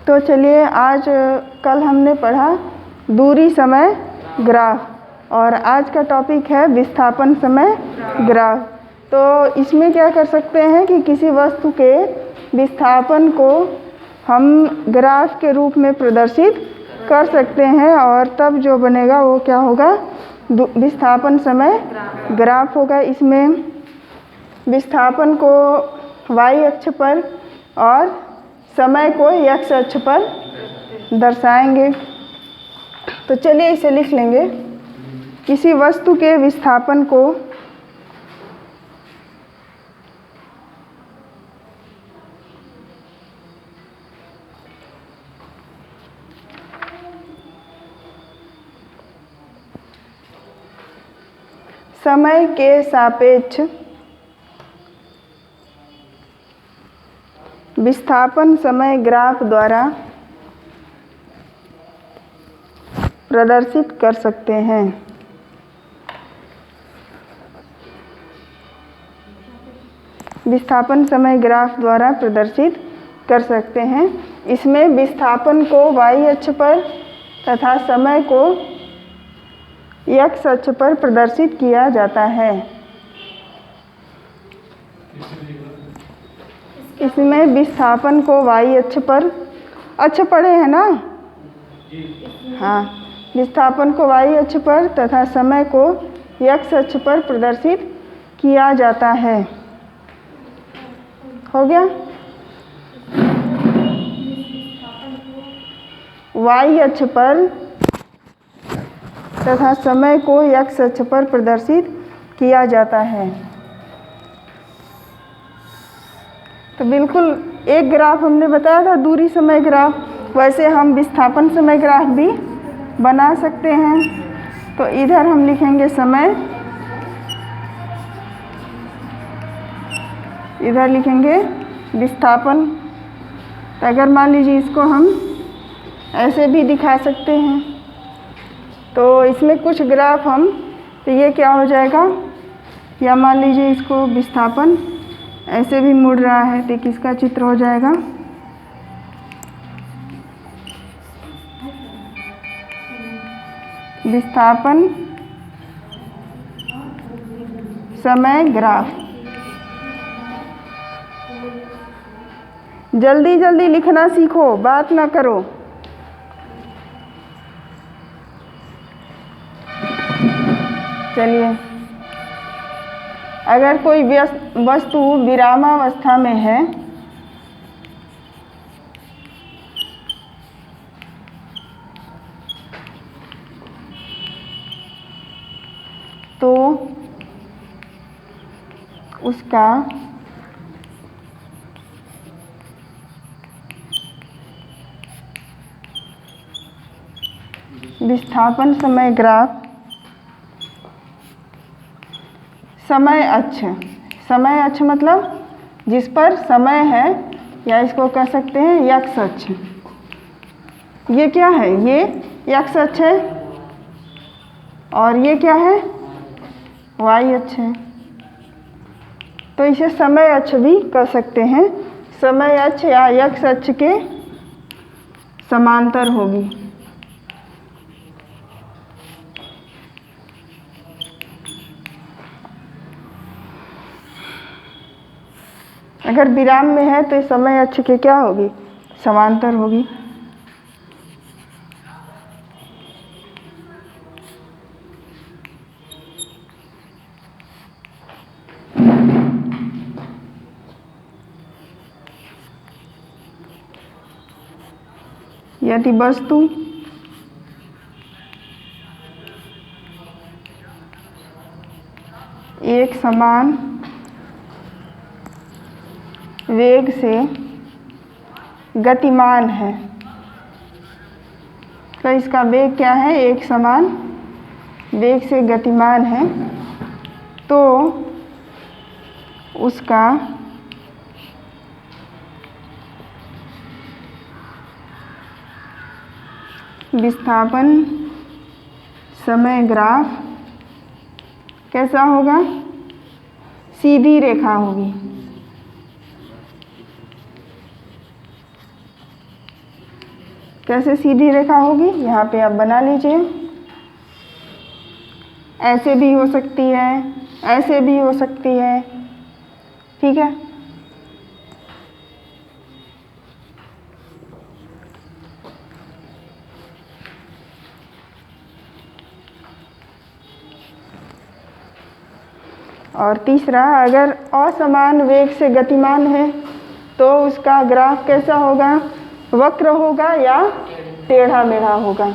तो चलिए आज कल हमने पढ़ा दूरी समय ग्राफ और आज का टॉपिक है विस्थापन समय ग्राफ। तो इसमें क्या कर सकते हैं कि किसी वस्तु के विस्थापन को हम ग्राफ के रूप में प्रदर्शित कर सकते हैं और तब जो बनेगा वो क्या होगा, विस्थापन समय ग्राफ होगा। इसमें विस्थापन को y अक्ष पर और समय को x अक्ष पर दर्शाएंगे। तो चलिए इसे लिख लेंगे। किसी वस्तु के विस्थापन को समय के सापेक्ष विस्थापन समय ग्राफ द्वारा प्रदर्शित कर सकते हैं। विस्थापन समय ग्राफ द्वारा प्रदर्शित कर सकते हैं। इसमें विस्थापन को y अक्ष पर तथा समय को x अक्ष पर प्रदर्शित किया जाता है। इसमें विस्थापन को y अक्ष पढ़े हैं ना? हाँ, विस्थापन को y अक्ष पर तथा समय को x अक्ष पर प्रदर्शित किया जाता है। हो गया? y अक्ष पर तथा समय को x अक्ष पर प्रदर्शित किया जाता है। तो बिल्कुल एक ग्राफ हमने बताया था दूरी समय ग्राफ, वैसे हम विस्थापन समय ग्राफ भी बना सकते हैं। तो इधर हम लिखेंगे समय, इधर लिखेंगे विस्थापन। अगर मान लीजिए इसको हम ऐसे भी दिखा सकते हैं तो इसमें कुछ ग्राफ हम, तो ये क्या हो जाएगा, या मान लीजिए इसको विस्थापन ऐसे भी मुड़ रहा है तो किसका चित्र हो जाएगा, विस्थापन समय ग्राफ। जल्दी जल्दी लिखना सीखो, बात ना करो। चलिए, अगर कोई वस्तु विरामावस्था में है तो उसका विस्थापन समय ग्राफ समय अक्ष मतलब जिस पर समय है, या इसको कह सकते हैं x अक्ष। ये क्या है, ये x अक्ष है और ये क्या है, y अक्ष है। तो इसे समय अक्ष भी कह सकते हैं। समय अक्ष या x अक्ष के समांतर होगी। अगर विराम में है तो समय अक्ष के क्या होगी, समांतर होगी। यदि वस्तु एक समान वेग से गतिमान है, तो इसका वेग क्या है, एक समान वेग से गतिमान है, तो उसका विस्थापन समय ग्राफ कैसा होगा, सीधी रेखा होगी। कैसे सीधी रेखा होगी, यहाँ पे आप बना लीजिए। ऐसे भी हो सकती है, ऐसे भी हो सकती है, ठीक है। और तीसरा, अगर असमान वेग से गतिमान है तो उसका ग्राफ कैसा होगा, वक्र होगा या टेढ़ा मेढ़ा होगा।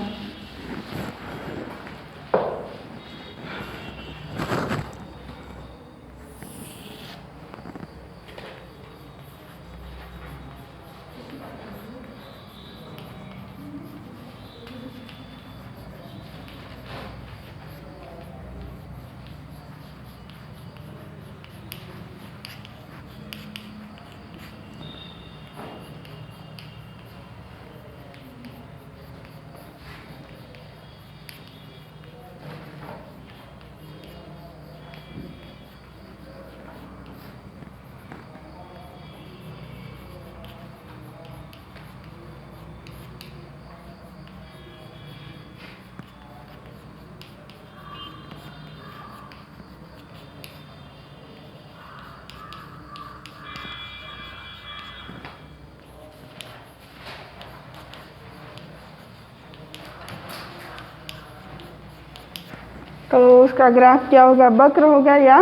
तो उसका ग्राफ क्या होगा, वक्र होगा या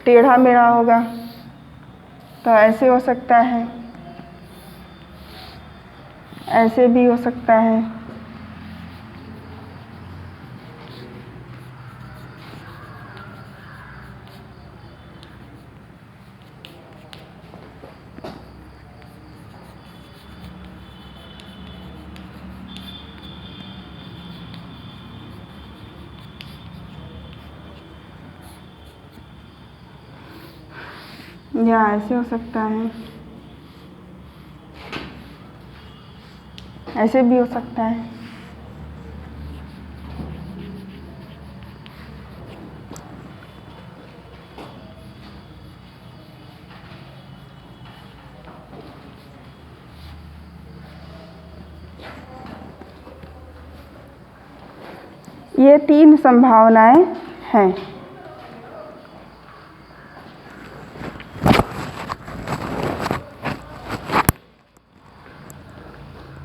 टेढ़ा मेढ़ा होगा। तो ऐसे हो सकता है, ऐसे भी हो सकता है। या ऐसे हो सकता है, ऐसे भी हो सकता है। ये 3 संभावनाएं हैं।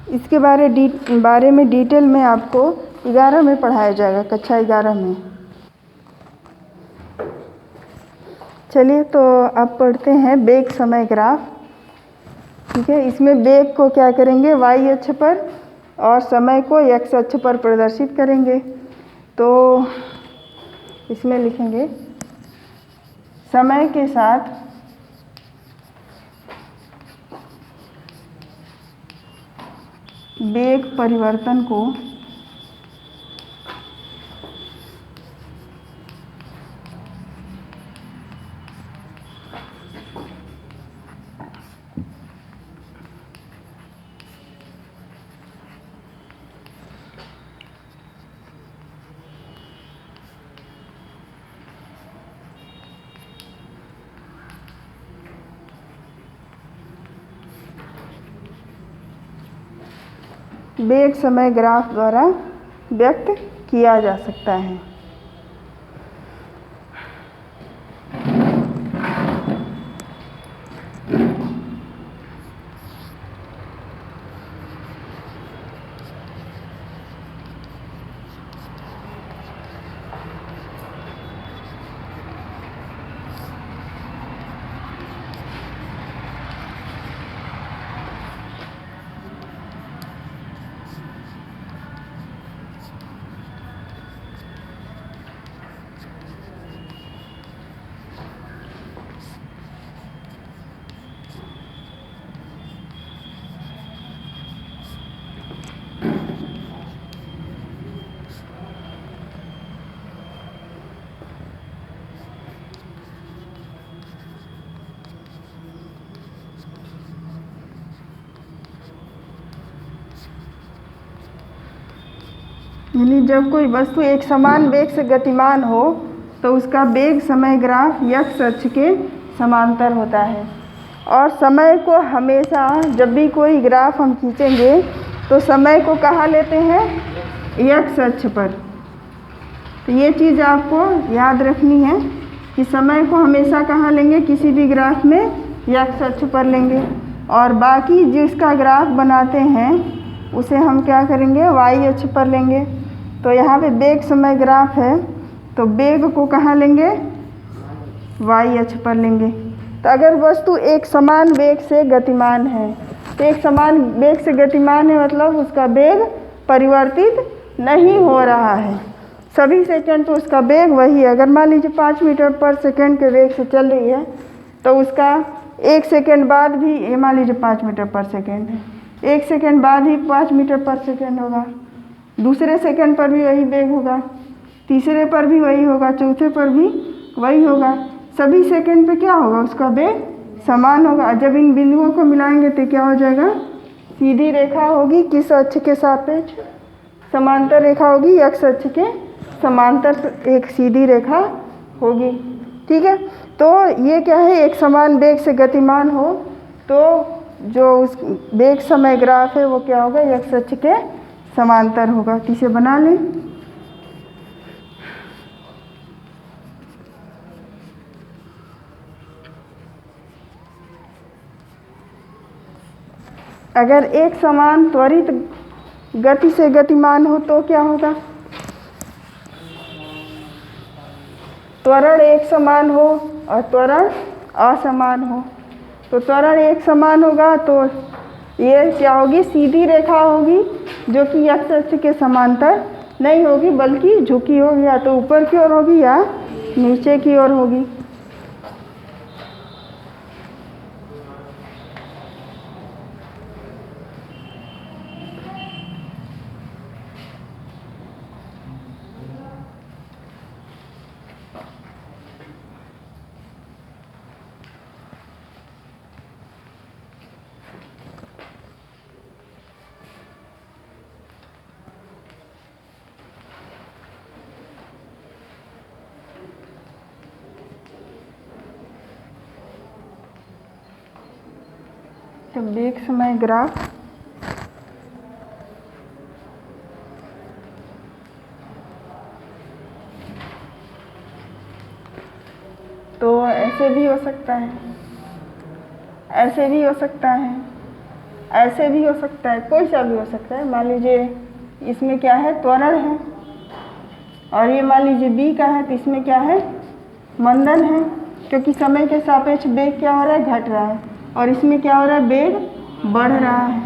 इसके बारे में डिटेल में आपको 11 में पढ़ाया जाएगा, कक्षा 11 में। चलिए, तो अब पढ़ते हैं वेग समय ग्राफ, ठीक है। इसमें वेग को क्या करेंगे, y अक्ष पर, और समय को x अक्ष पर प्रदर्शित करेंगे। तो इसमें लिखेंगे समय के साथ वेग परिवर्तन को वेग समय ग्राफ द्वारा व्यक्त किया जा सकता है। यानी जब कोई वस्तु एक समान वेग से गतिमान हो तो उसका वेग समय ग्राफ x अक्ष के समांतर होता है। और समय को हमेशा, जब भी कोई ग्राफ हम खींचेंगे तो समय को कहाँ लेते हैं? x अक्ष पर। तो ये चीज़ आपको याद रखनी है कि समय को हमेशा कहाँ लेंगे? किसी भी ग्राफ में x अक्ष पर लेंगे, और बाकी जिसका ग्राफ बनाते हैं उसे हम क्या करेंगे? y अक्ष पर लेंगे। तो यहाँ पे वेग समय ग्राफ है, तो वेग को कहाँ लेंगे? y अक्ष पर लेंगे। तो अगर वस्तु एक समान वेग से गतिमान है, तो एक समान वेग से गतिमान है मतलब उसका वेग परिवर्तित नहीं हो रहा है सभी सेकंड, तो उसका वेग वही है। अगर मान लीजिए 5 मीटर पर सेकंड के वेग से चल रही है, तो उसका 1 सेकंड बाद भी, ये मान लीजिए 5 मीटर पर सेकंड है, 1 सेकंड बाद ही 5 मीटर पर सेकंड होगा, दूसरे सेकंड पर भी वही वेग होगा, तीसरे पर भी वही होगा, चौथे पर भी वही होगा। सभी सेकंड पे क्या होगा? उसका वेग समान होगा। जब इन बिंदुओं को मिलाएंगे तो क्या हो जाएगा? सीधी रेखा होगी किस अक्ष के सापेक्ष? समांतर रेखा होगी, x अक्ष के समांतर एक सीधी रेखा होगी। ठीक है, तो ये क्या है? एक समान वेग से गतिमान हो तो जो उस वेग समय ग्राफ है वो क्या होगा? x अक्ष के समांतर होगा। तो इसे बना लें। अगर एक समान त्वरित गति से गतिमान हो तो क्या होगा? त्वरण एक समान हो और त्वरण असमान हो। तो त्वरण एक समान होगा तो ये क्या होगी? सीधी रेखा होगी जो कि x अक्ष के समांतर नहीं होगी बल्कि झुकी होगी, या तो ऊपर की ओर होगी या नीचे की ओर होगी। तो वेग समय ग्राफ तो ऐसे भी हो सकता है, ऐसे भी हो सकता है, ऐसे भी हो सकता है, कोई सा भी हो सकता है। मान लीजिए इसमें क्या है? त्वरण है, और ये मान लीजिए b का है, तो इसमें क्या है? मंदन है, क्योंकि समय के सापेक्ष वेग क्या हो रहा है? घट रहा है, और इसमें क्या हो रहा है? वेग बढ़ रहा है।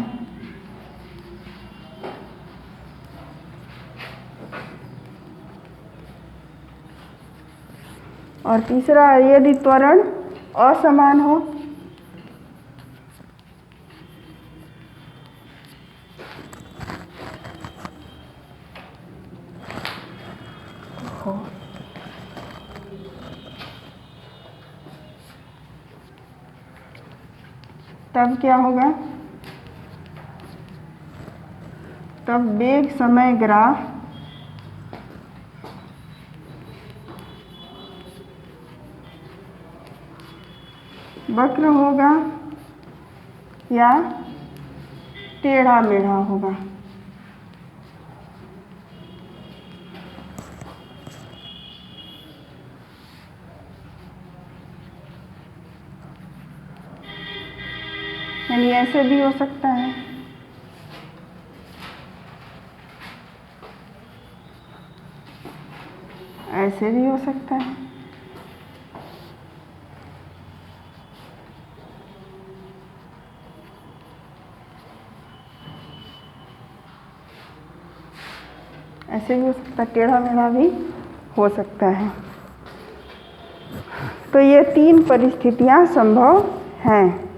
और तीसरा, यदि त्वरण असमान हो, तब क्या होगा? तब वेग समय ग्राफ वक्र होगा या टेढ़ा मेढ़ा होगा। यानी ऐसे भी हो सकता है, ऐसे भी हो सकता है, ऐसे भी हो सकता है, टेढ़ा मेढ़ा भी हो सकता है। तो ये 3 परिस्थितियां संभव हैं।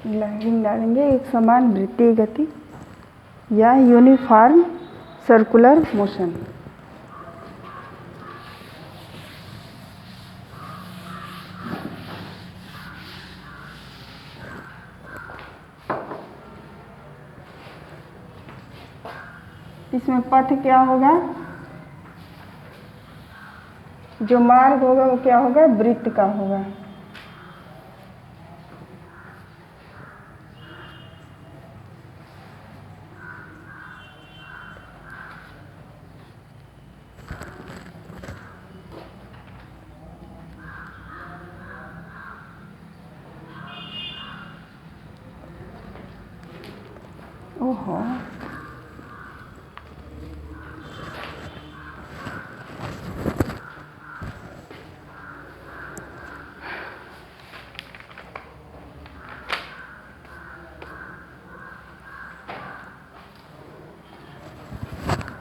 लाइन डालेंगे, एक समान वृत्तीय गति या यूनिफॉर्म सर्कुलर मोशन। इसमें पथ क्या होगा, जो मार्ग होगा वो क्या होगा, वृत्त का होगा। ओहो,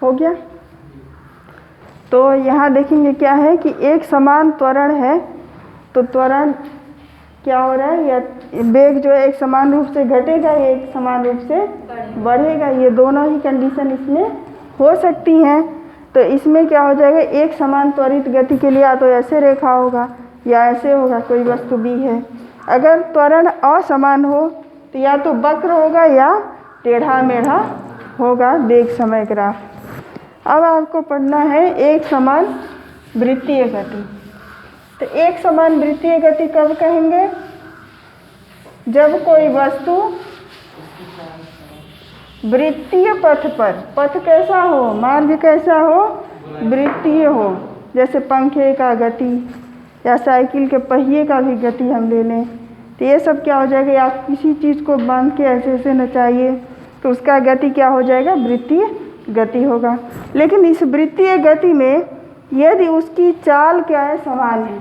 हो गया। तो यहाँ देखेंगे क्या है कि एक समान त्वरण है, तो त्वरण क्या हो रहा है, या वेग जो है एक समान रूप से घटेगा या एक समान रूप से बढ़ेगा, ये दोनों ही कंडीशन इसमें हो सकती हैं। तो इसमें क्या हो जाएगा, एक समान त्वरित गति के लिए या तो ऐसे रेखा होगा या ऐसे होगा, कोई वस्तु भी है। अगर त्वरण असमान हो तो या तो वक्र होगा या टेढ़ा मेढ़ा होगा वेग समय ग्राफ। अब आपको पढ़ना है एक समान वृत्तीय गति। तो एक समान वृत्तीय गति कब कहेंगे, जब कोई वस्तु वृत्तीय पथ पर, पथ कैसा हो, मार्ग कैसा हो, वृत्तीय हो। जैसे पंखे का गति या साइकिल के पहिए का भी गति हम ले लें, तो ये सब क्या हो जाएगा, आप किसी चीज़ को बांध के ऐसे ऐसे नचाइए तो उसका गति क्या हो जाएगा, वृत्तीय गति होगा। लेकिन इस वृत्तीय गति में यदि उसकी चाल क्या है, समान है,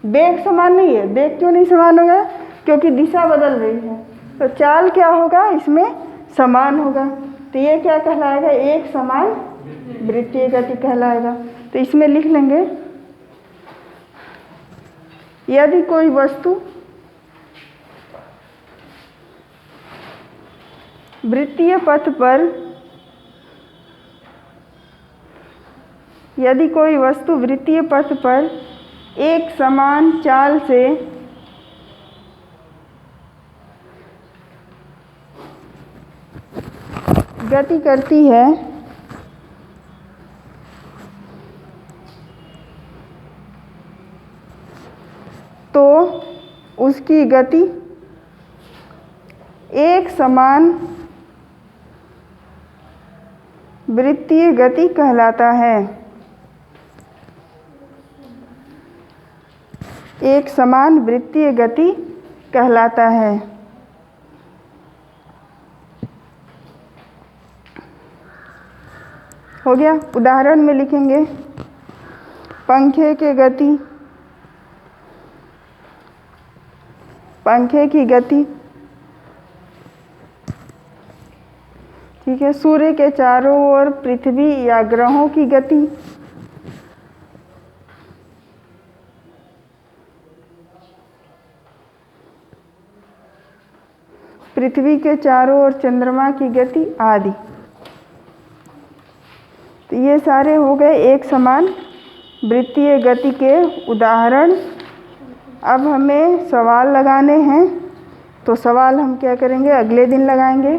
वेग समान नहीं है। वेग क्यों नहीं समान होगा, क्योंकि दिशा बदल रही है, तो चाल क्या होगा, इसमें समान होगा। तो ये क्या कहलाएगा, एक समान वृत्तीय गति कहलाएगा। तो इसमें लिख लेंगे, यदि कोई वस्तु वृत्तीय पथ पर, यदि कोई वस्तु वृत्तीय पथ पर एक समान चाल से गति करती है तो उसकी गति एक समान वृत्तीय गति कहलाता है। एक समान वृत्तीय गति कहलाता है। हो गया। उदाहरण में लिखेंगे, पंखे की गति, पंखे की गति, ठीक है। सूर्य के चारों ओर पृथ्वी या ग्रहों की गति, पृथ्वी के चारों ओर चंद्रमा की गति आदि। तो ये सारे हो गए एक समान वृत्तीय गति के उदाहरण। अब हमें सवाल लगाने हैं, तो सवाल हम क्या करेंगे, अगले दिन लगाएंगे।